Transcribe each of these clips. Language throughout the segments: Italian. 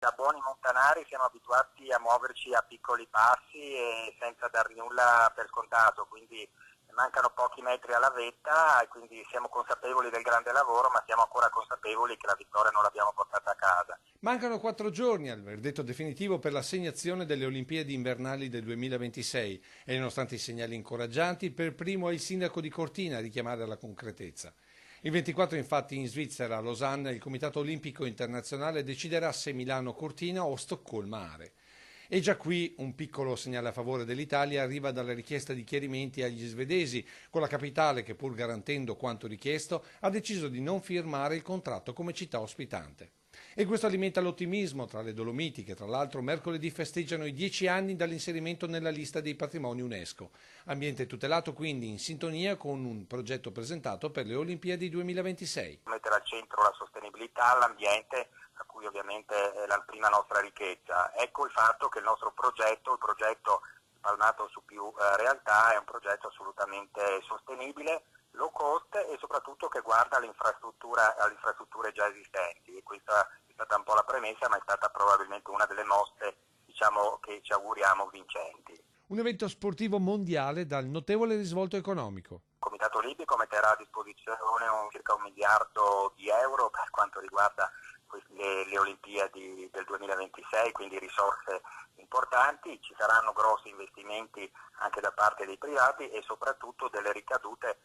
Da buoni montanari siamo abituati a muoverci a piccoli passi e senza dar nulla per scontato, quindi mancano pochi metri alla vetta e quindi siamo consapevoli del grande lavoro, ma siamo ancora consapevoli che la vittoria non l'abbiamo portata a casa. Mancano 4 giorni al verdetto definitivo per l'assegnazione delle Olimpiadi invernali del 2026 e nonostante i segnali incoraggianti, per primo è il sindaco di Cortina a richiamare alla concretezza. Il 24 infatti in Svizzera, a Losanna, il Comitato Olimpico Internazionale deciderà se Milano-Cortina o Stoccolma-Are. E già qui un piccolo segnale a favore dell'Italia arriva dalla richiesta di chiarimenti agli svedesi, con la capitale che, pur garantendo quanto richiesto, ha deciso di non firmare il contratto come città ospitante. E questo alimenta l'ottimismo tra le Dolomiti, che tra l'altro mercoledì festeggiano i 10 anni dall'inserimento nella lista dei patrimoni UNESCO. Ambiente tutelato quindi in sintonia con un progetto presentato per le Olimpiadi 2026. Mettere al centro la sostenibilità, l'ambiente, a cui ovviamente è la prima nostra ricchezza. Ecco il fatto che il nostro progetto, il progetto spalmato su più realtà, è un progetto assolutamente sostenibile, low cost e soprattutto che guarda alle infrastrutture già esistenti. E questa è stata un po' la premessa, ma è stata probabilmente una delle mosse, che ci auguriamo vincenti. Un evento sportivo mondiale dal notevole risvolto economico. Il Comitato Olimpico metterà a disposizione circa 1 miliardo di euro per quanto riguarda le Olimpiadi del 2026, quindi risorse importanti. Ci saranno grossi investimenti anche da parte dei privati e soprattutto delle ricadute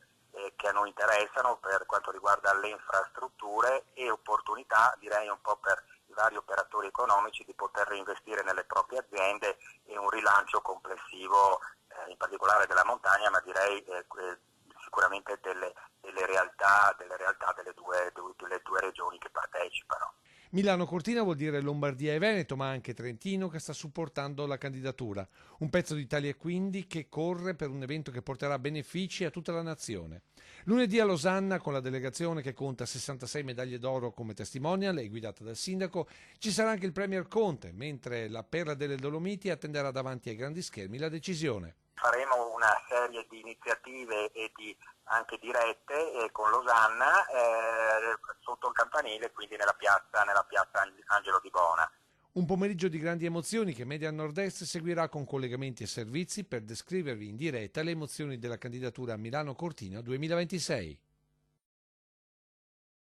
che a noi interessano per quanto riguarda le infrastrutture e opportunità, direi un po' per i vari operatori economici, di poter reinvestire nelle proprie aziende e un rilancio complessivo in particolare della montagna, ma direi sicuramente delle realtà delle due regioni che partecipano. Milano-Cortina vuol dire Lombardia e Veneto, ma anche Trentino che sta supportando la candidatura. Un pezzo d'Italia quindi che corre per un evento che porterà benefici a tutta la nazione. Lunedì a Losanna, con la delegazione che conta 66 medaglie d'oro come testimonial e guidata dal sindaco, ci sarà anche il Premier Conte, mentre la Perla delle Dolomiti attenderà davanti ai grandi schermi la decisione. Faremo una serie di iniziative e anche dirette con Losanna sotto il campanile, quindi nella piazza Angelo di Bona. Un pomeriggio di grandi emozioni che Media Nord-Est seguirà con collegamenti e servizi per descrivervi in diretta le emozioni della candidatura a Milano-Cortina 2026.